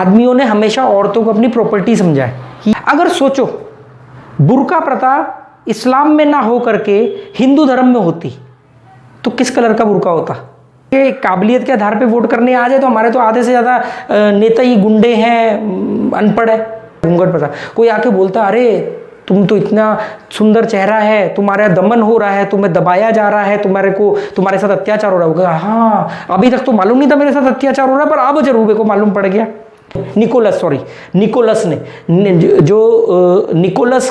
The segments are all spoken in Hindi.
आदमियों ने हमेशा औरतों को अपनी प्रॉपर्टी समझा है। अगर सोचो बुर्का प्रथा इस्लाम में ना हो करके हिंदू धर्म में होती तो किस कलर का बुर्का होता? ये काबिलियत के आधार पे वोट करने आ जाए तो हमारे तो आधे से ज़्यादा नेता ही गुंडे हैं, अनपढ़ है। घूंघट प्रथा, कोई आके बोलता अरे तुम तो इतना सुंदर चेहरा है, तुम्हारा दमन हो रहा है, तुम्हें दबाया जा रहा है, तुम्हारे साथ अत्याचार हो रहा होगा। हाँ, अभी तक तो मालूम नहीं था मेरे साथ अत्याचार हो रहा है, पर अब जरूर मेरे को मालूम पड़ गया। निकोलस ने जो निकोलस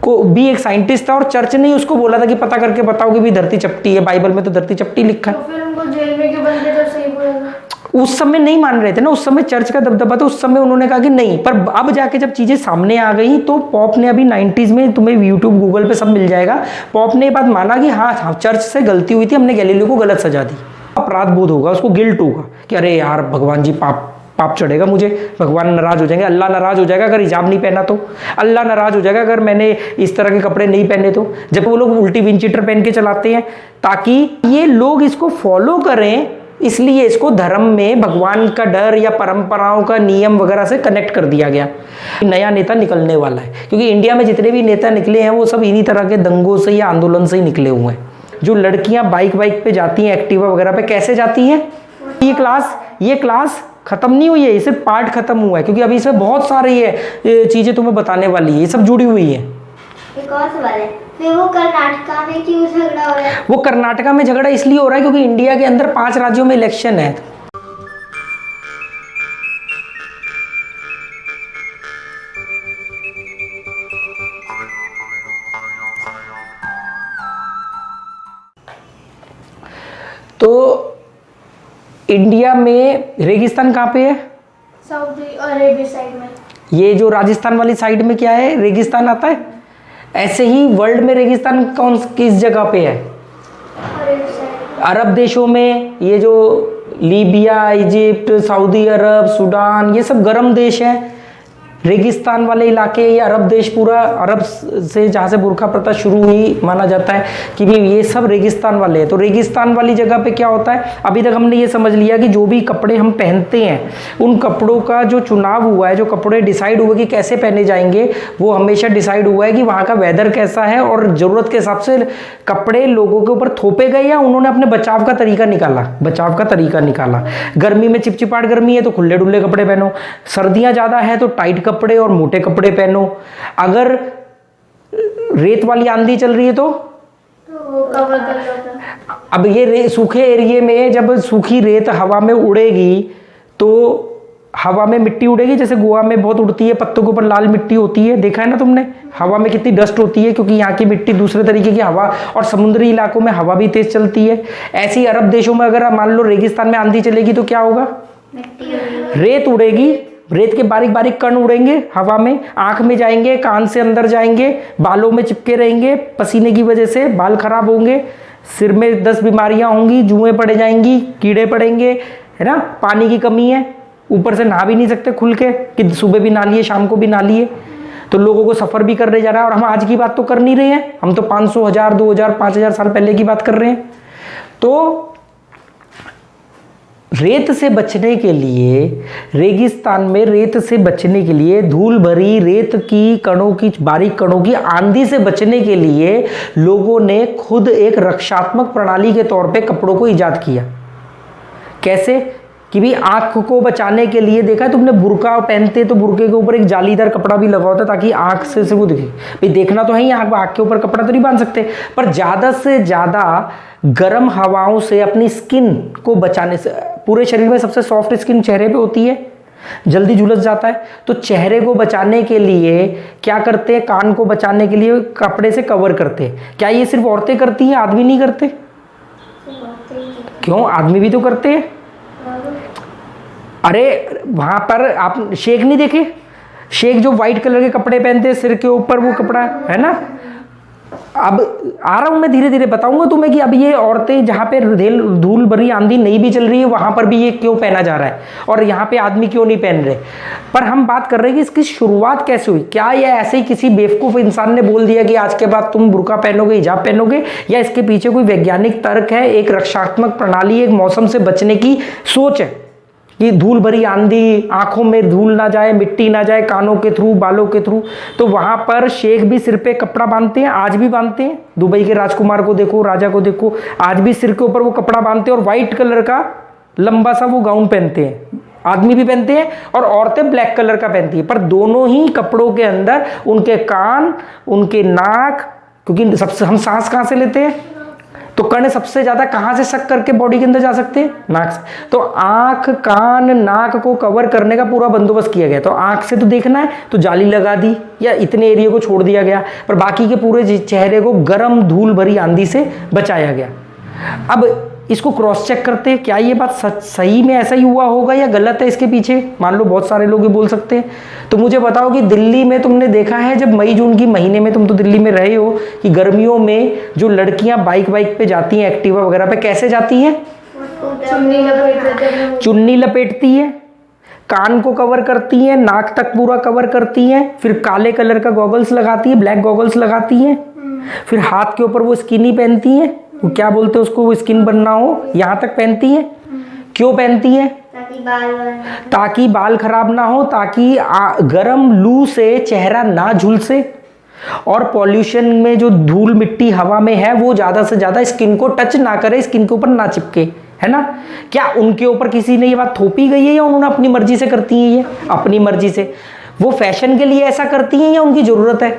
को भी एक साइंटिस्ट था और चर्च ने उसको बोला था कि पता करके बताओ कि भी धरती चपटी है, बाइबल में तो धरती चपटी लिखा है। तो फिर उनको जेल में क्यों बंद किया? सही बोला। उस समय नहीं मान रहे थे ना, उस समय चर्च का दबदबा था, उस समय उन्होंने कहा कि नहीं। पर अब जाके जब चीजें सामने आ गई तो पॉप ने अभी 90s में, तुम्हें यूट्यूब गूगल पे सब मिल जाएगा, पॉप ने ये बात माना कि हाँ चर्च से गलती हुई थी, हमने गैलीलियो को गलत सजा दी। अपराध बोध होगा, उसको गिल्ट होगा कि अरे यार भगवान जी पाप चढ़ेगा मुझे, भगवान नाराज हो जाएंगे, अल्लाह नाराज हो जाएगा अगर हिजाब नहीं पहना तो, अल्लाह नाराज हो जाएगा अगर मैंने इस तरह के कपड़े नहीं पहने तो। जब वो लोग उल्टी विंचीटर पहन के चलाते हैं ताकि ये लोग इसको फॉलो करें, इसलिए इसको धर्म में भगवान का डर या परंपराओं का नियम वगैरह से कनेक्ट कर दिया गया। नया नेता निकलने वाला है, क्योंकि इंडिया में जितने भी नेता निकले हैं वो सब इन्हीं तरह के दंगों से या आंदोलन से ही निकले हुए हैं। जो लड़कियां बाइक पे जाती हैं, एक्टिवा वगैरह पे कैसे जाती हैं? ये क्लास खत्म नहीं हुई है, ये सिर्फ पार्ट खत्म हुआ है, क्योंकि अभी इसमें बहुत सारी ये चीजें तुम्हें बताने वाली है, ये सब जुड़ी हुई है। एक और सवाल है, फिर वो कर्नाटका में क्यों झगड़ा हो रहा है? वो कर्नाटका में झगड़ा इसलिए हो रहा है क्योंकि इंडिया के अंदर 5 राज्यों में इलेक्शन है। तो इंडिया में रेगिस्तान कहाँ पे है? सऊदी अरेबिया साइड में। ये जो राजस्थान वाली साइड में क्या है, रेगिस्तान आता है। ऐसे ही वर्ल्ड में रेगिस्तान किस जगह पे है? अरब देशों में, ये जो लीबिया, इजिप्ट, सऊदी अरब, सूडान, ये सब गर्म देश हैं। रेगिस्तान वाले इलाके, ये अरब देश पूरा, अरब से जहाँ से बुर्का प्रथा शुरू हुई माना जाता है कि भी ये सब रेगिस्तान वाले हैं। तो रेगिस्तान वाली जगह पे क्या होता है, अभी तक हमने ये समझ लिया कि जो भी कपड़े हम पहनते हैं उन कपड़ों का जो चुनाव हुआ है, जो कपड़े डिसाइड हुए कि कैसे पहने जाएंगे, वो हमेशा डिसाइड हुआ है कि वहाँ का वेदर कैसा है और ज़रूरत के हिसाब से कपड़े लोगों के ऊपर थोपे गए या उन्होंने अपने बचाव का तरीका निकाला। गर्मी में चिपचिपाट गर्मी है तो खुले डुल्ले कपड़े पहनो, सर्दियाँ ज़्यादा है तो टाइट कपड़े और मोटे कपड़े पहनो। अगर रेत वाली आंधी चल रही है तो कवर कर लो। अब ये सूखे एरिया में जब सूखी रेत हवा में उड़ेगी तो हवा में मिट्टी उड़ेगी, जैसे गोवा में बहुत उड़ती है, पत्तों के ऊपर लाल मिट्टी होती है, देखा है ना तुमने हवा में कितनी डस्ट होती है, क्योंकि यहाँ की मिट्टी दूसरे तरीके की हवा, और समुद्री इलाकों में हवा भी तेज चलती है। ऐसी अरब देशों में अगर मान लो रेगिस्तान में आंधी चलेगी तो क्या होगा? रेत उड़ेगी, रेत के बारीक बारीक कण उड़ेंगे हवा में, आंख में जाएंगे, कान से अंदर जाएंगे, बालों में चिपके रहेंगे, पसीने की वजह से बाल खराब होंगे, सिर में 10 बीमारियां होंगी, जुएं पड़ जाएंगी, कीड़े पड़ेंगे, है ना। पानी की कमी है, ऊपर से नहा भी नहीं सकते खुल के कि सुबह भी नहा लिए शाम को भी नहा लिए, तो लोगों को सफर भी करने जा रहा है। और हम आज की बात तो कर नहीं रहे हैं, हम तो 500, 1000, 2000, 5000 साल पहले की बात कर रहे हैं। तो रेत से बचने के लिए, रेगिस्तान में रेत से बचने के लिए, धूल भरी रेत की कणों की, बारीक कणों की आंधी से बचने के लिए लोगों ने खुद एक रक्षात्मक प्रणाली के तौर पे कपड़ों को इजाद किया। कैसे? कि भी आंख को बचाने के लिए, देखा है तुमने बुर्का पहनते तो बुर्के के ऊपर एक जालीदार कपड़ा भी लगा होता ताकि आंख से वो दिखे। भाई देखना तो है ही, आंख के ऊपर कपड़ा तो नहीं बांध सकते, पर ज़्यादा से ज़्यादा गर्म हवाओं से अपनी स्किन को बचाने से, पूरे शरीर में सबसे सॉफ्ट स्किन चेहरे पे होती है, जल्दी झुलस जाता है, तो चेहरे को बचाने के लिए क्या करते हैं, कान को बचाने के लिए कपड़े से कवर करते हैं। क्या ये सिर्फ औरतें करती हैं, आदमी नहीं करते? क्यों, आदमी भी तो करते हैं। अरे वहां पर आप शेख नहीं देखे? शेख जो व्हाइट कलर के कपड़े पहनते हैं, सिर के ऊपर वो कपड़ा है ना। अब आ रहा हूं मैं, धीरे धीरे बताऊंगा तुम्हें कि अब ये औरतें जहाँ पे धूल भरी आंधी नहीं भी चल रही है वहां पर भी ये क्यों पहना जा रहा है और यहाँ पे आदमी क्यों नहीं पहन रहे। पर हम बात कर रहे हैं कि इसकी शुरुआत कैसे हुई। क्या ये ऐसे ही किसी बेवकूफ इंसान ने बोल दिया कि आज के बाद तुम बुर्का पहनोगे, हिजाब पहनोगे, या इसके पीछे कोई वैज्ञानिक तर्क है, एक रक्षात्मक प्रणाली, एक मौसम से बचने की सोच है? कि धूल भरी आंधी, आंखों में धूल ना जाए, मिट्टी ना जाए, कानों के थ्रू, बालों के थ्रू। तो वहां पर शेख भी सिर पे कपड़ा बांधते हैं, आज भी बांधते हैं। दुबई के राजकुमार को देखो, राजा को देखो, आज भी सिर के ऊपर वो कपड़ा बांधते हैं और व्हाइट कलर का लंबा सा वो गाउन पहनते हैं। आदमी भी पहनते हैं और औरतें ब्लैक कलर का पहनती है, पर दोनों ही कपड़ों के अंदर उनके कान, उनके नाक, क्योंकि सबसे हम सांस कहाँ से लेते हैं, तो कण सबसे ज्यादा कहां से सक करके बॉडी के अंदर जा सकते हैं, नाक से। तो आंख, कान, नाक को कवर करने का पूरा बंदोबस्त किया गया। तो आंख से तो देखना है तो जाली लगा दी या इतने एरिया को छोड़ दिया गया, पर बाकी के पूरे चेहरे को गर्म धूल भरी आंधी से बचाया गया। अब इसको क्रॉस चेक करते हैं, क्या ये बात सही में ऐसा ही हुआ होगा या गलत है इसके पीछे। मान लो बहुत सारे लोग ये बोल सकते हैं, तो मुझे बताओ कि दिल्ली में तुमने देखा है जब मई जून की महीने में, तुम तो दिल्ली में रहे हो, कि गर्मियों में जो लड़कियां बाइक पे जाती हैं, एक्टिवा वगैरह पे, कैसे जाती हैं, चुन्नी लपेटती है, कान को कवर करती हैं, नाक तक पूरा कवर करती हैं, फिर काले कलर का गॉगल्स लगाती है, ब्लैक गॉगल्स लगाती हैं, फिर हाथ के ऊपर वो स्किनी पहनती हैं, वो क्या बोलते हैं उसको, वो स्किन बनना हो यहाँ तक पहनती है। क्यों पहनती है, ताकि बाल खराब ना हो, ताकि गर्म लू से चेहरा ना झुलसे, और पॉल्यूशन में जो धूल मिट्टी हवा में है वो ज्यादा से ज्यादा स्किन को टच ना करे, स्किन के ऊपर ना चिपके, है ना। क्या उनके ऊपर किसी ने ये बात थोपी गई है या उन्होंने अपनी मर्जी से करती है, ये अपनी मर्जी से। वो फैशन के लिए ऐसा करती हैं या उनकी जरूरत है।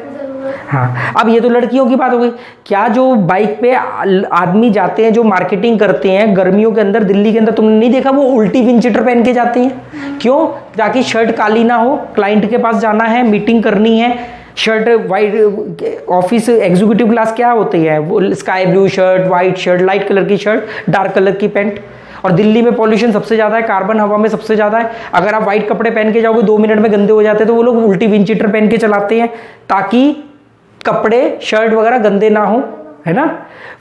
हाँ, अब ये तो लड़कियों की बात हो गई। क्या जो बाइक पे आदमी जाते हैं, जो मार्केटिंग करते हैं गर्मियों के अंदर, दिल्ली के अंदर तुमने नहीं देखा वो उल्टी विंचेटर पहन के जाते हैं? क्यों? ताकि शर्ट काली ना हो, क्लाइंट के पास जाना है, मीटिंग करनी है, shirt white, office executive class क्या होती है, वो sky blue shirt, white shirt, light colour की शर्ट, डार्क कलर की पैंट। और दिल्ली में पॉल्यूशन सबसे ज़्यादा है, कार्बन हवा में सबसे ज़्यादा है। अगर आप वाइट कपड़े पहन के जाओगे 2 मिनट में गंदे हो जाते हैं, तो वो लोग उल्टी विंचेटर पहन के चलाते हैं ताकि कपड़े, शर्ट वगैरह गंदे ना हो, है ना।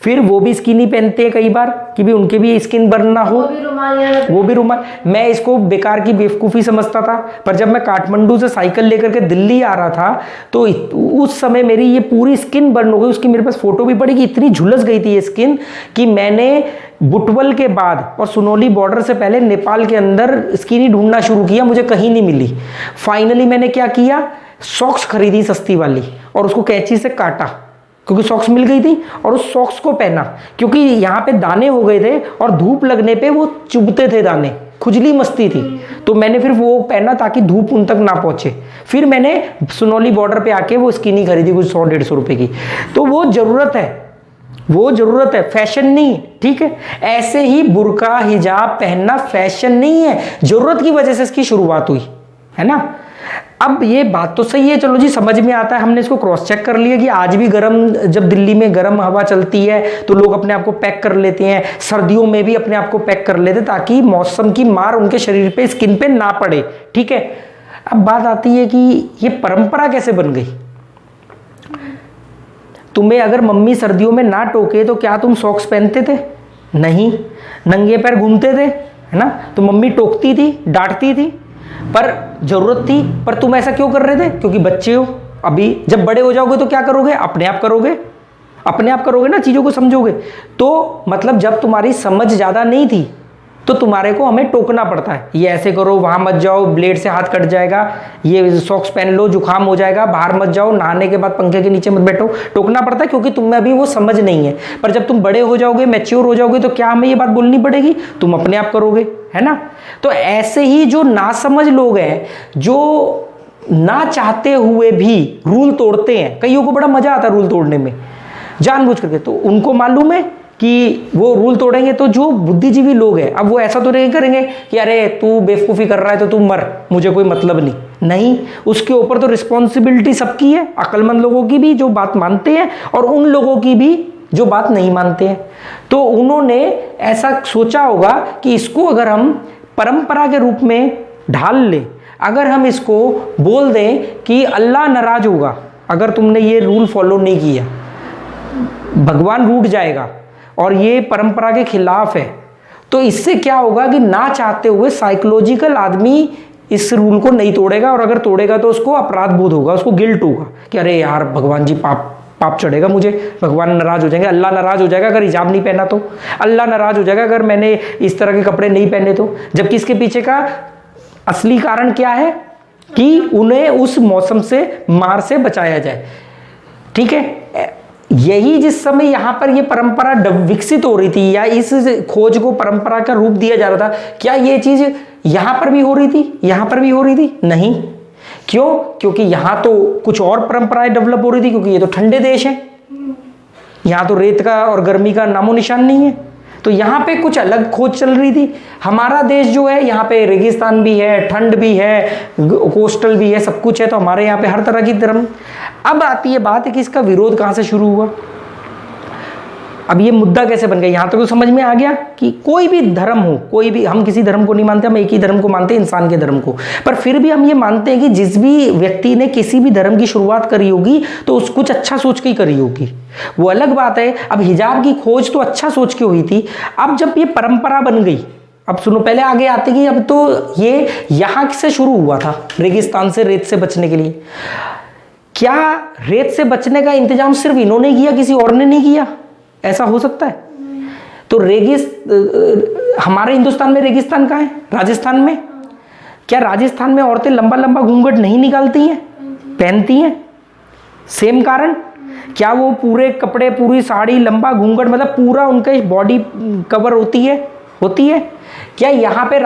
फिर वो भी स्किनी पहनते हैं कई बार कि भी उनके भी स्किन बर्न ना हो, वो भी रुमाल। मैं इसको बेकार की बेवकूफ़ी समझता था, पर जब मैं काठमांडू से साइकिल लेकर के दिल्ली आ रहा था तो उस समय मेरी ये पूरी स्किन बर्न हो गई। उसकी मेरे पास फोटो भी पड़ी कि इतनी झुलस गई थी ये स्किन कि मैंने बुटवल के बाद और सुनौली बॉर्डर से पहले नेपाल के अंदर स्किनी ढूंढना शुरू किया, मुझे कहीं नहीं मिली। फाइनली मैंने क्या किया, सॉक्स खरीदी सस्ती वाली और उसको कैंची से काटा, क्योंकि सॉक्स मिल गई थी, और उस सॉक्स को पहना, क्योंकि यहाँ पे दाने हो गए थे और धूप लगने पे वो चुभते थे दाने, खुजली मस्ती थी। तो मैंने फिर वो पहना ताकि धूप उन तक ना पहुंचे। फिर मैंने सुनौली बॉर्डर पे आके वो स्किनी खरीदी कुछ 100-150 रुपए की। तो वो जरूरत है, वो जरूरत है, फैशन नहीं, ठीक है। ऐसे ही बुर्का हिजाब पहनना फैशन नहीं है, जरूरत की वजह से इसकी शुरुआत हुई, है ना। अब ये बात तो सही है, चलो जी समझ में आता है, हमने इसको क्रॉस चेक कर लिया कि आज भी गर्म, जब दिल्ली में गर्म हवा चलती है तो लोग अपने आप को पैक कर लेते हैं, सर्दियों में भी अपने आप को पैक कर लेते ताकि मौसम की मार उनके शरीर पे, स्किन पे ना पड़े, ठीक है। अब बात आती है कि ये परंपरा कैसे बन गई। तुम्हें अगर मम्मी सर्दियों में ना टोके तो क्या तुम सॉक्स पहनते थे? नहीं, नंगे पैर घूमते थे, है ना। तो मम्मी टोकती थी, डांटती थी, पर जरूरत थी। पर तुम ऐसा क्यों कर रहे थे? क्योंकि बच्चे हो। अभी जब बड़े हो जाओगे तो क्या करोगे? अपने आप करोगे, अपने आप करोगे ना, चीजों को समझोगे। तो मतलब जब तुम्हारी समझ ज्यादा नहीं थी तो तुम्हारे को हमें टोकना पड़ता है, ये ऐसे करो, वहां मत जाओ, ब्लेड से हाथ कट जाएगा, ये सॉक्स पहन लो, जुकाम हो जाएगा, बाहर मत जाओ, नहाने के बाद पंखे के नीचे मत बैठो। टोकना पड़ता है क्योंकि तुम में अभी वो समझ नहीं है। पर जब तुम बड़े हो जाओगे, मैच्योर हो जाओगे, तो क्या हमें ये बात बोलनी पड़ेगी? तुम अपने आप करोगे, है ना। तो ऐसे ही जो नासमझ लोग हैं, जो ना चाहते हुए भी रूल तोड़ते हैं, कईयों को बड़ा मजा आता है रूल तोड़ने में जानबूझ करके, तो उनको मालूम है कि वो रूल तोड़ेंगे तो जो बुद्धिजीवी लोग हैं, अब वो ऐसा तो नहीं करेंगे कि अरे तू बेवकूफ़ी कर रहा है तो तू मर, मुझे कोई मतलब नहीं, उसके ऊपर तो रिस्पॉन्सिबिलिटी सबकी है, अक्लमंद लोगों की भी जो बात मानते हैं और उन लोगों की भी जो बात नहीं मानते हैं। तो उन्होंने ऐसा सोचा होगा कि इसको अगर हम परंपरा के रूप में ढाल लें, अगर हम इसको बोल दें कि अल्लाह नाराज होगा अगर तुमने ये रूल फॉलो नहीं किया, भगवान रूठ जाएगा और ये परंपरा के खिलाफ है, तो इससे क्या होगा कि ना चाहते हुए साइकोलॉजिकल आदमी इस रूल को नहीं तोड़ेगा, और अगर तोड़ेगा तो उसको अपराध बोध होगा, उसको गिल्ट होगा कि अरे यार भगवान जी पाप पाप चढ़ेगा मुझे, भगवान नाराज हो जाएंगे, अल्लाह नाराज हो जाएगा अगर हिजाब नहीं पहना तो, अल्लाह नाराज हो जाएगा अगर मैंने इस तरह के कपड़े नहीं पहने तो। जबकि इसके पीछे का असली कारण क्या है कि उन्हें उस मौसम से, मार से बचाया जाए। ठीक है, यही जिस समय यहाँ पर ये परंपरा विकसित हो रही थी या इस खोज को परंपरा का रूप दिया जा रहा था, क्या ये चीज यहाँ पर भी हो रही थी, यहाँ पर भी हो रही थी? नहीं। क्यों? क्योंकि यहाँ तो कुछ और परंपराएं डेवलप हो रही थी, क्योंकि ये तो ठंडे देश हैं, यहाँ तो रेत का और गर्मी का नामो निशान नहीं है, तो यहाँ पे कुछ अलग खोज चल रही थी। हमारा देश जो है, यहाँ पे रेगिस्तान भी है, ठंड भी है, कोस्टल भी है, सब कुछ है, तो हमारे यहाँ पे हर तरह की धर्म। अब आती है बात है कि इसका विरोध कहाँ से शुरू हुआ। अब ये मुद्दा कैसे बन गया, यहाँ तक तो समझ में आ गया कि कोई भी धर्म हो, कोई भी, हम किसी धर्म को नहीं मानते, हम एक ही धर्म को मानते हैं, इंसान के धर्म को। पर फिर भी हम ये मानते हैं कि जिस भी व्यक्ति ने किसी भी धर्म की शुरुआत करी होगी तो उस कुछ अच्छा सोच के ही करी होगी, वो अलग बात है। अब हिजाब की खोज तो अच्छा सोच के हुई थी। अब जब ये परंपरा बन गई, अब सुनो, पहले आगे आते कि अब तो ये यहाँ से शुरू हुआ था, रेगिस्तान से, रेत से बचने के लिए। क्या रेत से बचने का इंतजाम सिर्फ इन्होंने किया, किसी और ने नहीं किया? ऐसा हो सकता है? तो हमारे हिंदुस्तान में रेगिस्तान कहाँ है? राजस्थान में। क्या राजस्थान में औरतें लंबा लंबा घूंघट नहीं निकालती हैं, पहनती हैं? सेम कारण। क्या वो पूरे कपड़े, पूरी साड़ी, लंबा घूंघट, मतलब पूरा उनका बॉडी कवर होती है? क्या यहाँ पे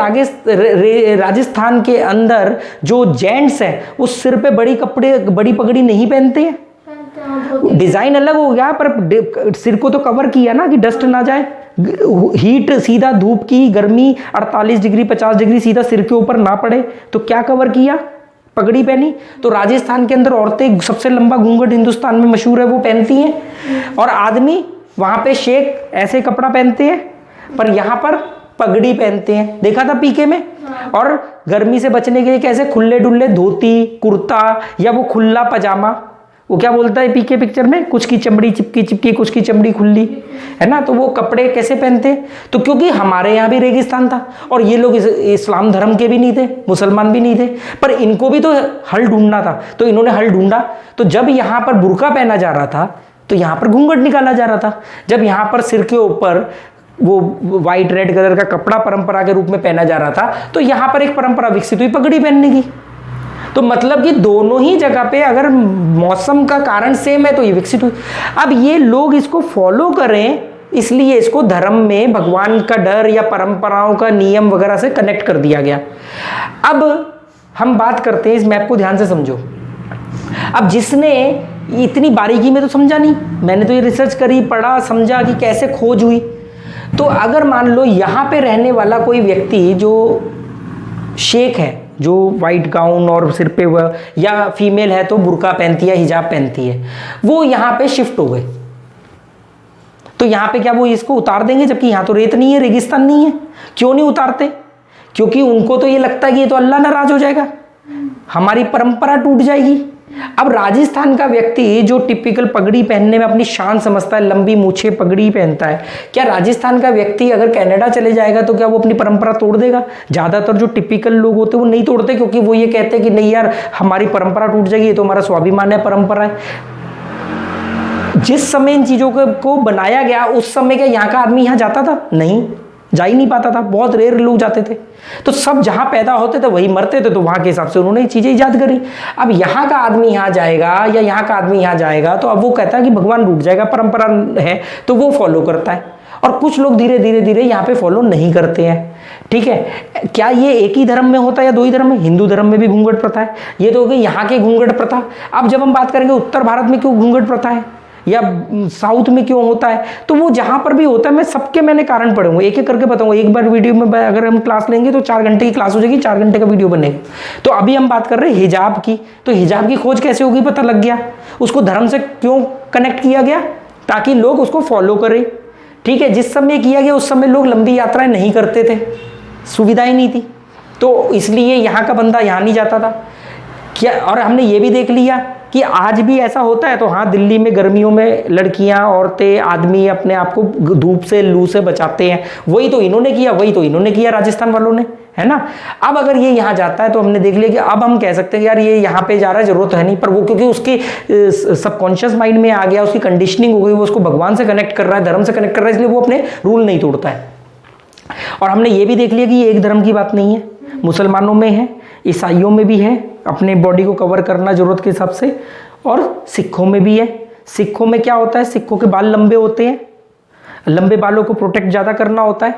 राजस्थान के अंदर जो जेंट्स हैं वो सिर पे बड़ी पगड़ी नहीं पहनते हैं? डिजाइन अलग हो गया पर सिर को तो कवर किया ना कि डस्ट ना जाए, हीट, सीधा धूप की गर्मी 48 डिग्री 50 डिग्री सीधा सिर के ऊपर ना पड़े, तो क्या कवर किया? पगड़ी पहनी। तो राजस्थान के अंदर औरतें सबसे लंबा घूंघट हिंदुस्तान में मशहूर है, वो पहनती हैं, और आदमी वहां पे शेख ऐसे कपड़ा पहनते हैं, पर यहाँ पर पगड़ी पहनते हैं। देखा था पीके में। और गर्मी से बचने के लिए कैसे खुले डुल्ले धोती, कुर्ता, या वो खुला पजामा, वो क्या बोलता है पीके पिक्चर में, कुछ की चमड़ी चिपकी, कुछ की चमड़ी खुली, है ना? तो वो कपड़े कैसे पहनते हैं? तो क्योंकि हमारे यहाँ भी रेगिस्तान था और ये लोग इस्लाम धर्म के भी नहीं थे, मुसलमान भी नहीं थे, पर इनको भी तो हल ढूंढना था, तो इन्होंने हल ढूंढा। तो जब यहाँ पर बुर्का पहना जा रहा था तो यहाँ पर घूंघट निकाला जा रहा था। जब यहाँ पर सिर के ऊपर वो वाइट रेड कलर का कपड़ा परंपरा के रूप में पहना जा रहा था, तो यहाँ पर एक परंपरा विकसित हुई पगड़ी पहनने की। तो मतलब कि दोनों ही जगह पे अगर मौसम का कारण सेम है तो ये विकसित हुई। अब ये लोग इसको फॉलो करें, इसलिए इसको धर्म में भगवान का डर या परंपराओं का नियम वगैरह से कनेक्ट कर दिया गया। अब हम बात करते हैं, इस मैप को ध्यान से समझो। अब जिसने इतनी बारीकी में तो समझा नहीं, मैंने तो ये रिसर्च करी, पढ़ा, समझा कि कैसे खोज हुई। तो अगर मान लो यहाँ पे रहने वाला कोई व्यक्ति जो शेख है, जो वाइट गाउन और सिर पे या फीमेल है तो बुर्का पहनती है, हिजाब पहनती है, वो यहाँ पे शिफ्ट हो गए, तो यहाँ पे क्या वो इसको उतार देंगे? जबकि यहाँ तो रेत नहीं है, रेगिस्तान नहीं है। क्यों नहीं उतारते? क्योंकि उनको तो ये लगता है कि ये तो अल्लाह नाराज हो जाएगा, हमारी परंपरा टूट जाएगी। अब राजस्थान का व्यक्ति जो टिपिकल पगड़ी पहनने में अपनी शान समझता है, लंबी मूछे पगड़ी पहनता है, क्या राजस्थान का व्यक्ति अगर कनाडा चले जाएगा तो क्या वो अपनी परंपरा तोड़ देगा? ज्यादातर जो टिपिकल लोग होते हैं वो नहीं तोड़ते, क्योंकि वो ये कहते हैं कि नहीं यार, हमारी परंपरा टूट जाएगी, ये तो हमारा स्वाभिमान है, परंपरा है। जिस समय इन चीजों को बनाया गया उस समय क्या यहाँ का आदमी यहाँ जाता था? नहीं, जा ही नहीं पाता था, बहुत रेयर लोग जाते थे। तो सब जहां पैदा होते थे वही मरते थे, तो वहां के हिसाब से उन्होंने चीजें ईजाद करी। अब यहाँ का आदमी यहाँ जाएगा या यहाँ का आदमी यहाँ जाएगा तो अब वो कहता है कि भगवान रूठ जाएगा, परंपरा है, तो वो फॉलो करता है। और कुछ लोग धीरे धीरे यहाँ पे फॉलो नहीं करते हैं। ठीक है, क्या ये एक ही धर्म में होता है या दो ही धर्म में? हिंदू धर्म में भी घूंघट प्रथा है। ये तो हो गई यहाँ की घूंघट प्रथा। अब जब हम बात करेंगे उत्तर भारत में क्यों घूंघट प्रथा है या साउथ में क्यों होता है, तो वो जहां पर भी होता है मैं सबके मैंने कारण पढ़ूंगा, एक एक करके बताऊंगा। एक बार वीडियो में अगर हम क्लास लेंगे तो 4 घंटे की क्लास हो जाएगी, 4 घंटे का वीडियो बनेगा। तो अभी हम बात कर रहे हैं हिजाब की। तो हिजाब की खोज कैसे होगी? पता लग गया। उसको धर्म से क्यों कनेक्ट किया गया? ताकि लोग उसको फॉलो करें। ठीक है, जिस समय किया गया उस समय लोग लंबी यात्राएं नहीं करते थे, सुविधाएं नहीं थी, तो इसलिए यहाँ का बंदा यहाँ नहीं जाता था। क्या, और हमने ये भी देख लिया कि आज भी ऐसा होता है। तो हाँ, दिल्ली में गर्मियों में लड़कियां, औरतें, आदमी अपने आप को धूप से, लू से बचाते हैं। वही तो इन्होंने किया, वही तो इन्होंने किया राजस्थान वालों ने, है ना। अब अगर ये यहाँ जाता है तो हमने देख लिया कि अब हम कह सकते हैं यार ये यहाँ पे जा रहा है, जरूरत है नहीं, पर वो क्योंकि उसके सबकॉन्शियस माइंड में आ गया, उसकी कंडीशनिंग हो गई, वो उसको भगवान से कनेक्ट कर रहा है, धर्म से कनेक्ट कर रहा है, इसलिए वो अपने रूल नहीं तोड़ता है। और हमने ये भी देख लिया कि ये एक धर्म की बात नहीं है, मुसलमानों में है, ईसाइयों में भी है, अपने बॉडी को कवर करना जरूरत के हिसाब से, और सिखों में भी है। सिखों में क्या होता है, सिखों के बाल लंबे होते हैं, लंबे बालों को प्रोटेक्ट ज़्यादा करना होता है,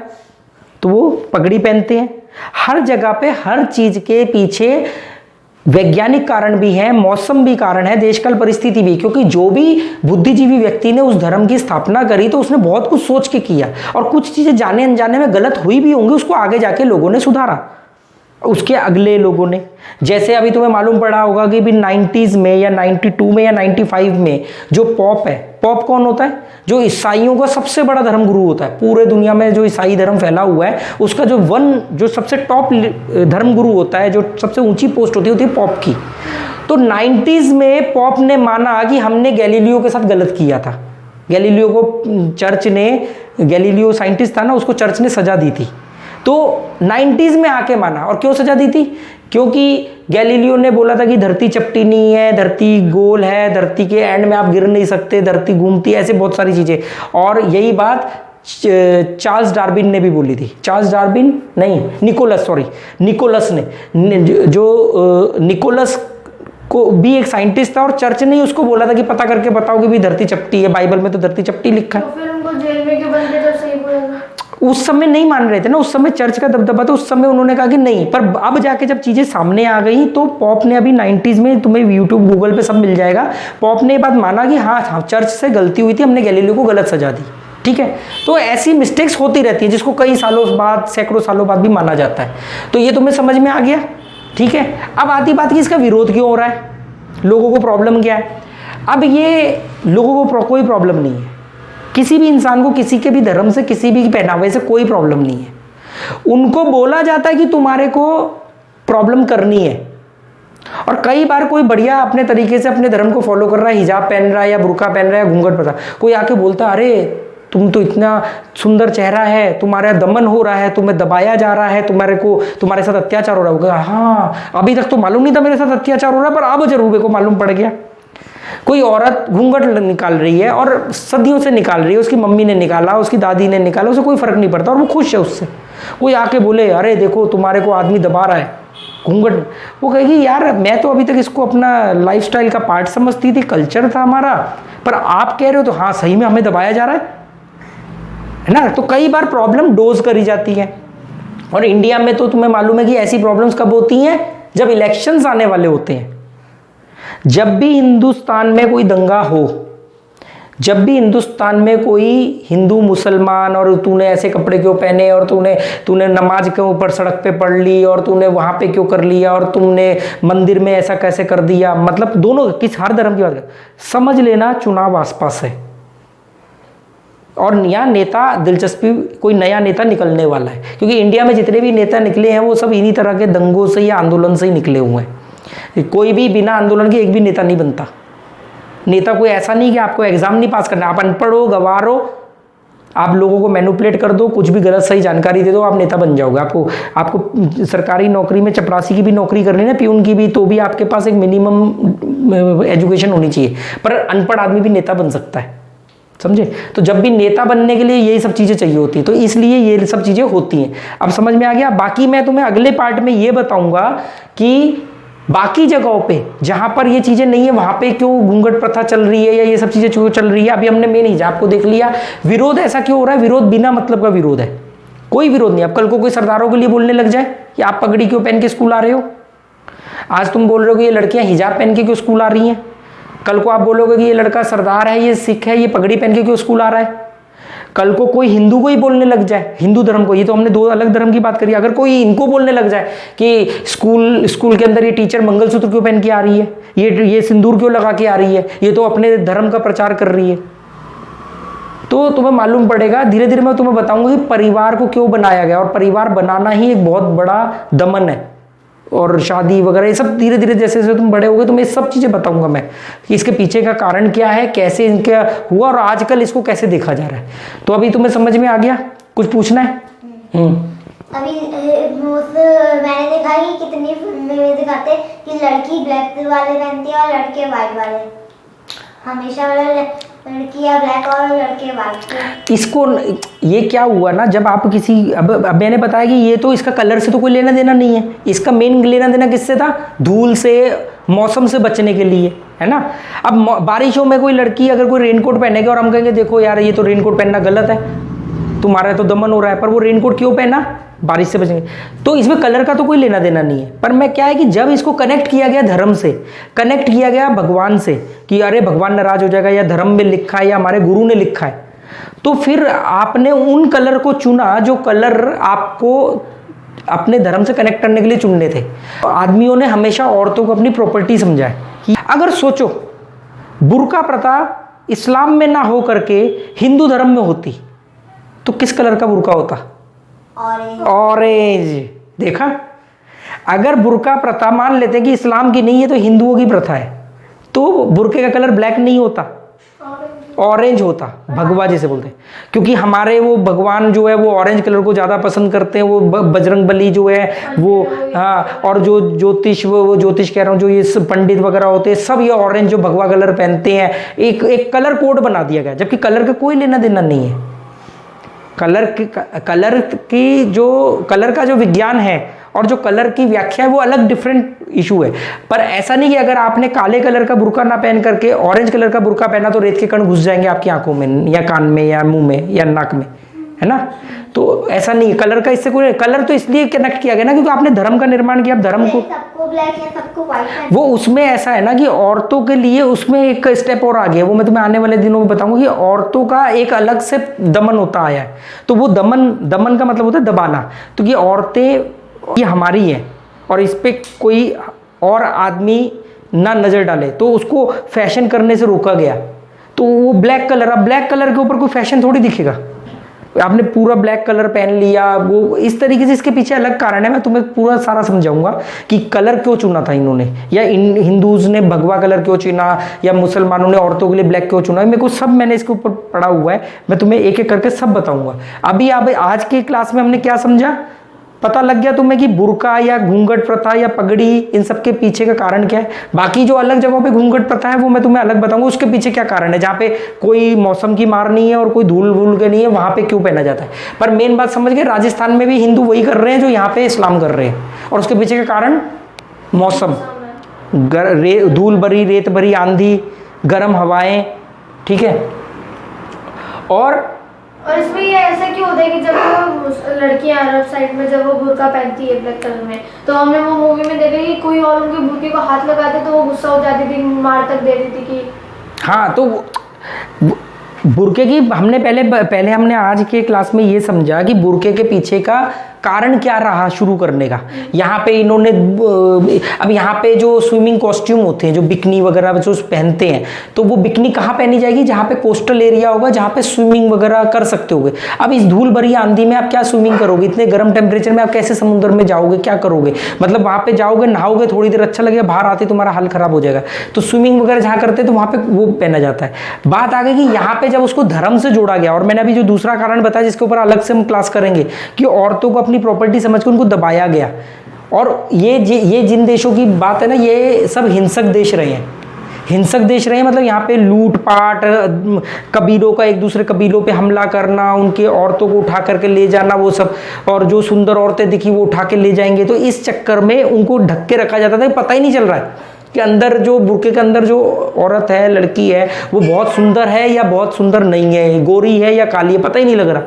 तो वो पगड़ी पहनते हैं। हर जगह पे हर चीज़ के पीछे वैज्ञानिक कारण भी है, मौसम भी कारण है, देशकाल परिस्थिति भी, क्योंकि जो भी बुद्धिजीवी व्यक्ति ने उस धर्म की स्थापना करी तो उसने बहुत कुछ सोच के किया, और कुछ चीज़ें जाने अनजाने में गलत हुई भी होंगी, उसको आगे जाके लोगों ने सुधारा, उसके अगले लोगों ने। जैसे अभी तुम्हें मालूम पड़ा होगा कि भी 90s में या 92 में या 95 में जो पॉप है, पॉप कौन होता है, जो ईसाइयों का सबसे बड़ा धर्म गुरु होता है। पूरे दुनिया में जो ईसाई धर्म फैला हुआ है उसका जो सबसे टॉप धर्म गुरु होता है, जो सबसे ऊंची पोस्ट होती है पॉप की। तो 90s में पॉप ने माना कि हमने गैलीलियो के साथ गलत किया था। गैलीलियो को चर्च ने, गैलीलियो साइंटिस्ट था ना, उसको चर्च ने सजा दी थी। तो 90s में आके माना। और क्यों सजा दी थी, क्योंकि गैलीलियो ने बोला था कि धरती चपटी नहीं है, धरती गोल है, धरती के एंड में आप गिर नहीं सकते, धरती घूमती है, ऐसे बहुत सारी चीज़ें। और यही बात चार्ल्स डार्विन ने भी बोली थी। चार्ल्स डार्विन नहीं, निकोलस ने, जो निकोलस को भी एक साइंटिस्ट था, और चर्च ने उसको बोला था कि पता करके बताओ कि भी धरती चपटी है, बाइबल में तो धरती चपटी लिखा है। तो फिर उनको जेल में क्यों बंद किया जब सही बोला था? उस समय नहीं मान रहे थे ना, उस समय चर्च का दबदबा, तो उस समय उन्होंने कहा कि नहीं। पर अब जाके जब चीज़ें सामने आ गई तो पॉप ने, अभी 90s में तुम्हें यूट्यूब गूगल पे सब मिल जाएगा, पॉप ने ये बात माना कि हाँ चर्च से गलती हुई थी, हमने गैलीलियो को गलत सजा दी। ठीक है, तो ऐसी मिस्टेक्स होती रहती है जिसको कई सालों बाद, सैकड़ों सालों बाद भी माना जाता है। तो ये तुम्हें समझ में आ गया। ठीक है, अब आती बात कि इसका विरोध क्यों हो रहा है, लोगों को प्रॉब्लम क्या है। अब ये लोगों को कोई प्रॉब्लम नहीं है, किसी भी इंसान को किसी के भी धर्म से, किसी भी पहनावे से कोई प्रॉब्लम नहीं है। उनको बोला जाता है कि तुम्हारे को प्रॉब्लम करनी है। और कई बार कोई बढ़िया अपने तरीके से अपने धर्म को फॉलो कर रहा है, हिजाब पहन रहा है या बुर्का पहन रहा है या घूंघट पहन रहा है, कोई आके बोलता है अरे तुम तो इतना सुंदर चेहरा है, तुम्हारा दमन हो रहा है, तुम्हें दबाया जा रहा है, तुम्हारे साथ अत्याचार हो रहा होगा। हाँ, अभी तक तो मालूम नहीं था मेरे साथ अत्याचार हो रहा है, पर अब जरूर मेरे को मालूम पड़ गया। कोई औरत घूंघट निकाल रही है और सदियों से निकाल रही है, उसकी मम्मी ने निकाला, उसकी दादी ने निकाला, उसे कोई फर्क नहीं पड़ता और वो खुश है उससे। कोई आके बोले अरे देखो तुम्हारे को आदमी दबा रहा है घूंघट, वो कहेगी यार मैं तो अभी तक इसको अपना लाइफस्टाइल का पार्ट समझती थी, कल्चर था हमारा, पर आप कह रहे हो तो हाँ सही में हमें दबाया जा रहा है ना। तो कई बार प्रॉब्लम डोज करी जाती है। और इंडिया में तो तुम्हें मालूम है कि ऐसी प्रॉब्लम्स कब होती हैं, जब इलेक्शंस आने वाले होते हैं। जब भी हिंदुस्तान में कोई दंगा हो, जब भी हिंदुस्तान में कोई हिंदू मुसलमान, और तूने ऐसे कपड़े क्यों पहने, और तूने नमाज के ऊपर सड़क पे पढ़ ली, और तूने वहाँ पे क्यों कर लिया, और तुमने मंदिर में ऐसा कैसे कर दिया, मतलब दोनों हर धर्म की बात कर, समझ लेना चुनाव आसपास है। और यहाँ नेता, दिलचस्पी कोई नया नेता निकलने वाला है, क्योंकि इंडिया में जितने भी नेता निकले हैं वो सब इन्हीं तरह के दंगों से या आंदोलन से ही निकले हुए हैं। कोई भी बिना आंदोलन के एक भी नेता नहीं बनता। नेता कोई ऐसा नहीं कि आपको एग्जाम नहीं पास करना, आप अनपढ़ हो, गवार हो, आप लोगों को मैनिपुलेट कर दो, कुछ भी गलत सही जानकारी दे दो, आप नेता बन जाओगे। आपको सरकारी नौकरी में चपरासी की भी नौकरी करनी है ना, प्यून की भी, तो भी आपके पास एक मिनिमम एजुकेशन होनी चाहिए। पर अनपढ़ आदमी भी नेता बन सकता है, समझे। तो जब भी नेता बनने के लिए यही सब चीज़ें चाहिए होती है, तो इसलिए ये सब चीज़ें होती हैं। अब समझ में आ गया। बाकी मैं तुम्हें अगले पार्ट में ये बताऊंगा कि बाकी जगहों पे जहां पर ये चीजें नहीं है वहां पे क्यों घूंघट प्रथा चल रही है या ये सब चीजें क्यों चल रही है। अभी हमने मेन हिजाब को देख लिया, विरोध ऐसा क्यों हो रहा है, विरोध बिना मतलब का विरोध है, कोई विरोध नहीं। अब कल को कोई सरदारों के लिए बोलने लग जाए कि आप पगड़ी क्यों पहन के स्कूल आ रहे हो, आज तुम बोल रहे हो कि ये लड़कियां हिजाब पहन के क्यों स्कूल आ रही हैं, कल को आप बोलोगे कि ये लड़का सरदार है, ये सिख है, ये पगड़ी पहन के क्यों स्कूल आ रहा है। कल को कोई हिंदू को ही बोलने लग जाए, हिंदू धर्म को, ये तो हमने दो अलग धर्म की बात करी, अगर कोई इनको बोलने लग जाए कि स्कूल के अंदर ये टीचर मंगलसूत्र क्यों पहन के आ रही है, ये सिंदूर क्यों लगा के आ रही है, ये तो अपने धर्म का प्रचार कर रही है, तो तुम्हें मालूम पड़ेगा। धीरे धीरे मैं तुम्हें बताऊंगा कि परिवार को क्यों बनाया गया, और परिवार बनाना ही एक बहुत बड़ा दमन है। और शादी वगैरह, ये सब धीरे धीरे जैसे जैसे तुम बड़े होगे तुम्हें सब चीज़ें बताऊंगा मैं कि इसके पीछे का कारण क्या है, कैसे इनका हुआ और आजकल इसको कैसे देखा जा रहा है। तो अभी तुम्हें समझ में आ गया? कुछ पूछना है? अभी मैंने देखा है कि कितनी फिल्में में दिखाते हैं कि लड़की ब्लैक वाले पहनती है और लड़के वाइट वाले, हमेशा वाला लड़कियां ब्लैक और लड़के वाइट। इसको ये क्या हुआ ना, जब आप किसी अब मैंने बताया कि ये तो इसका कलर से तो कोई लेना देना नहीं है, इसका मेन लेना देना किससे था? धूल से, मौसम से बचने के लिए, है ना। अब बारिशों में कोई लड़की अगर कोई रेनकोट पहनेगी और हम कहेंगे देखो यार ये तो रेनकोट पहनना गलत है, तुम्हारा तो दमन हो रहा है, पर वो रेनकोट क्यों पहना? बारिश से बचेंगे। तो इसमें कलर का तो कोई लेना देना नहीं है, पर मैं क्या है कि जब इसको कनेक्ट किया गया धर्म से, कनेक्ट किया गया भगवान से कि अरे भगवान नाराज हो जाएगा या धर्म में लिखा है या हमारे गुरु ने लिखा है, तो फिर आपने उन कलर को चुना जो कलर आपको अपने धर्म से कनेक्ट करने के लिए चुनने थे। आदमियों ने हमेशा औरतों को अपनी प्रॉपर्टी समझा है कि अगर सोचो बुर्का प्रथा इस्लाम में ना हो करके हिंदू धर्म में होती तो किस कलर का बुर्का होता? ऑरेंज। देखा, अगर बुर्का प्रथा मान लेते कि इस्लाम की नहीं है तो हिंदुओं की प्रथा है, तो बुर्के का कलर ब्लैक नहीं होता, ऑरेंज होता, भगवा जिसे बोलते हैं। क्योंकि हमारे वो भगवान जो है वो ऑरेंज कलर को ज़्यादा पसंद करते हैं, वो बजरंग बली जो है वो, हाँ, और जो ज्योतिष वो ज्योतिष कह रहा हूँ, जो ये पंडित वगैरह होते हैं सब ये ऑरेंज जो भगवा कलर पहनते हैं। एक कलर कोड बना दिया गया, जबकि कलर का कोई लेना देना नहीं है। कलर का जो विज्ञान है और जो कलर की व्याख्या है वो अलग डिफरेंट इशू है। पर ऐसा नहीं कि अगर आपने काले कलर का बुर्का ना पहन करके ऑरेंज कलर का बुर्का पहना तो रेत के कण घुस जाएंगे आपकी आंखों में या कान में या मुंह में या नाक में, है ना। तो ऐसा नहीं है, कलर का इससे कोई, कलर तो इसलिए कनेक्ट किया गया ना क्योंकि आपने धर्म का निर्माण किया। आप धर्म को सबको ब्लैक है सबको व्हाइट, वो उसमें ऐसा है ना कि औरतों के लिए उसमें एक स्टेप और आ गया, वो मैं तुम्हें आने वाले दिनों में बताऊंगा कि औरतों का एक अलग से दमन होता आया है। तो वो दमन का मतलब होता है दबाना। तो ये औरतें ये हमारी है और इस पर कोई और आदमी ना नज़र डाले, तो उसको फैशन करने से रोका गया। तो वो ब्लैक कलर, अब ब्लैक कलर के ऊपर कोई फैशन थोड़ी दिखेगा, आपने पूरा ब्लैक कलर पहन लिया, वो इस तरीके से। इसके पीछे अलग कारण है, मैं तुम्हें पूरा सारा समझाऊंगा कि कलर क्यों चुना था इन्होंने, या हिंदूज ने भगवा कलर क्यों चुना, या मुसलमानों ने औरतों के लिए ब्लैक क्यों चुना। मेरे को सब, मैंने इसके ऊपर पढ़ा हुआ है, मैं तुम्हें एक एक करके सब बताऊंगा। अभी आज के क्लास में हमने क्या समझा, पता लग गया तुम्हें कि बुर्का या घूंघट प्रथा या पगड़ी, इन सब के पीछे का कारण क्या है। बाकी जो अलग जगहों पे घूंघट प्रथा है वो मैं तुम्हें अलग बताऊंगा, उसके पीछे क्या कारण है। जहाँ पे कोई मौसम की मार नहीं है और कोई धूल वूल के नहीं है, वहाँ पे क्यों पहना जाता है। पर मेन बात समझ गए, राजस्थान में भी हिंदू वही कर रहे हैं जो यहाँ पे इस्लाम कर रहे हैं, और उसके पीछे का कारण मौसम, धूल भरी, रेत भरी आंधी, गर्म हवाएं, ठीक है। और इसमें ये ऐसा क्यों होता है कि जब वो लड़कियां अरब साइड में जब वो बुर्का पहनती है ब्लैक कलर में, तो हमने वो मूवी में देखा कि कोई और उनके बुर्के को हाथ लगाते तो वो गुस्सा हो जाती थी, मार तक दे देती थी। हाँ, तो बुर्के की हमने पहले हमने आज के क्लास में ये समझा कि बुर्के के पीछे का कारण क्या रहा शुरू करने का। यहाँ पे इन्होंने अब यहाँ पे जो स्विमिंग कॉस्ट्यूम होते हैं, जो बिकनी वगैरह जो पहनते हैं, तो वो बिकनी कहाँ पहनी जाएगी, जहाँ पे कोस्टल एरिया होगा, जहाँ पे स्विमिंग वगैरह कर सकते होगे। अब इस धूल भरी आंधी में आप क्या स्विमिंग करोगे, इतने गर्म टेम्परेचर में आप कैसे समुद्र में जाओगे, क्या करोगे। मतलब वहाँ पे जाओगे, नहाओगे, थोड़ी देर अच्छा लगेगा, बाहर आते तुम्हारा हाल खराब हो जाएगा। तो स्विमिंग वगैरह जहाँ करते तो वहाँ पे वो पहना जाता है। बात आ गई कि यहाँ पे जब उसको धर्म से जोड़ा गया, और मैंने अभी जो दूसरा कारण बताया जिसके ऊपर अलग से हम क्लास करेंगे, कि औरतों को प्रॉपर्टी समझ के उनको दबाया गया। और ये जिन देशों की बात है ना, ये सब हिंसक देश रहे हैं, हिंसक देश रहे हैं। मतलब यहाँ पे लूटपाट, कबीलों का एक दूसरे कबीलों पे हमला करना, उनके औरतों को उठा करके ले जाना, वो सब, और जो सुंदर औरतें दिखी वो उठा के ले जाएंगे। तो इस चक्कर में उनको ढक के रखा जाता था, पता ही नहीं चल रहा है कि अंदर जो बुर्के के अंदर जो औरत है, लड़की है, वो बहुत सुंदर है या बहुत सुंदर नहीं है, गोरी है या काली है, पता ही नहीं लग रहा।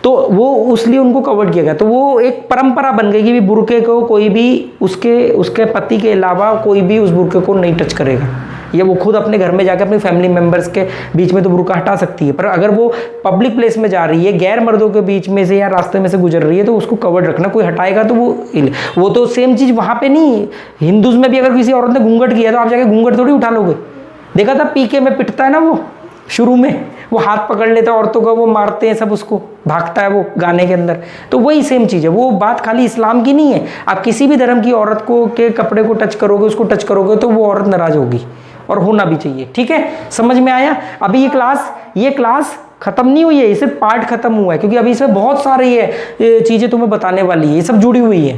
तो वो इसलिए उनको कवर किया गया। तो वो एक परंपरा बन गई कि बुर्के को कोई भी उसके पति के अलावा कोई भी उस बुर्के को नहीं टच करेगा, या वो खुद अपने घर में जाकर अपनी फैमिली मेंबर्स के बीच में तो बुर्का हटा सकती है, पर अगर वो पब्लिक प्लेस में जा रही है, गैर मर्दों के बीच में से या रास्ते में से गुजर रही है, तो उसको कवर्ड रखना। कोई हटाएगा तो वो तो सेम चीज़ वहाँ पे नहीं। हिंदूज में भी अगर किसी औरत ने घूंघट किया तो आप जाके घूंघट थोड़ी उठा लोगे। देखा था पीके में पिटता है ना वो शुरू में, वो हाथ पकड़ लेता है औरतों का, वो मारते हैं सब, उसको भागता है वो गाने के अंदर। तो वही सेम चीज़ है, वो बात खाली इस्लाम की नहीं है। आप किसी भी धर्म की औरत को के कपड़े को टच करोगे, उसको टच करोगे तो वो औरत नाराज होगी, और होना भी चाहिए। ठीक है, समझ में आया? अभी ये क्लास खत्म नहीं हुई है, ये सिर्फ पार्ट खत्म हुआ है, क्योंकि अभी इसमें बहुत सारी ये चीज़ें तुम्हें बताने वाली है, ये सब जुड़ी हुई है।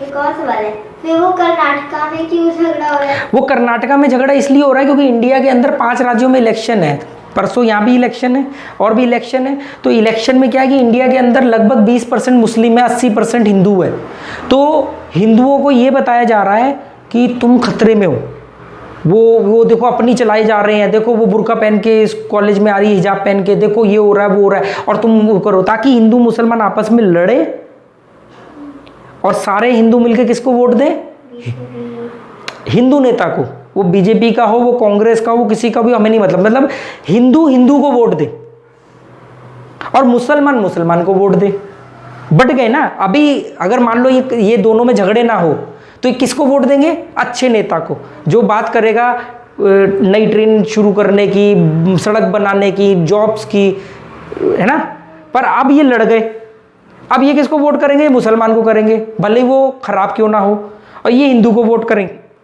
एक और सवाल है, फिर वो कर्नाटका में क्यों झगड़ा हो रहा है? वो कर्नाटका में झगड़ा इसलिए हो रहा है क्योंकि इंडिया के अंदर 5 राज्यों में इलेक्शन है। परसों यहाँ भी इलेक्शन है और भी इलेक्शन है। तो इलेक्शन में क्या है कि इंडिया के अंदर लगभग 20% मुस्लिम है, 80% हिंदू है। तो हिंदुओं को ये बताया जा रहा है कि तुम खतरे में हो। वो देखो अपनी चलाए जा रहे हैं, देखो वो बुर्का पहन के इस कॉलेज में आ रही है, हिजाब पहन के, देखो ये हो रहा है वो हो रहा है, और तुम वो करो, ताकि हिंदू मुसलमान आपस में लड़े और सारे हिंदू मिलके किसको वोट दें? हिंदू नेता को। वो बीजेपी का हो, वो कांग्रेस का हो, किसी का भी हमें नहीं मतलब हिंदू को वोट दे और मुसलमान को वोट दे। बट गए ना। अभी अगर मान लो ये दोनों में झगड़े ना हो तो ये किसको वोट देंगे? अच्छे नेता को, जो बात करेगा नई ट्रेन शुरू करने की, सड़क बनाने की, जॉब्स की, है ना। पर अब ये लड़ गए, अब ये किसको वोट करेंगे? मुसलमान को करेंगे, भले ही वो खराब क्यों ना हो, और ये हिंदू को वोट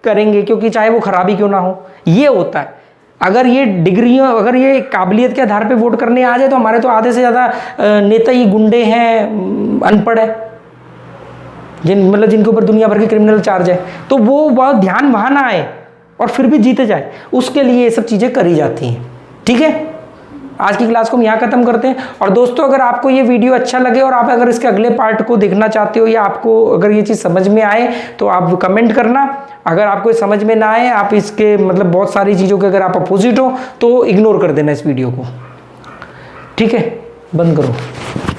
करेंगे क्योंकि चाहे वो खराब ही क्यों ना हो। ये होता है। अगर ये डिग्रियों, अगर ये काबिलियत के आधार पे वोट करने आ जाए तो हमारे तो आधे से ज़्यादा नेता ही गुंडे हैं, अनपढ़ है, जिनके ऊपर दुनिया भर के क्रिमिनल चार्ज है। तो वो बहुत ध्यान वहाँ ना आए और फिर भी जीते जाए, उसके लिए ये सब चीज़ें करी जाती हैं। ठीक है, आज की क्लास को हम यहाँ ख़त्म करते हैं। और दोस्तों, अगर आपको ये वीडियो अच्छा लगे और आप अगर इसके अगले पार्ट को देखना चाहते हो, या आपको अगर ये चीज़ समझ में आए तो आप कमेंट करना। अगर आपको समझ में ना आए, आप इसके बहुत सारी चीज़ों के अगर आप अपोजिट हो तो इग्नोर कर देना इस वीडियो को। ठीक है, बंद करो।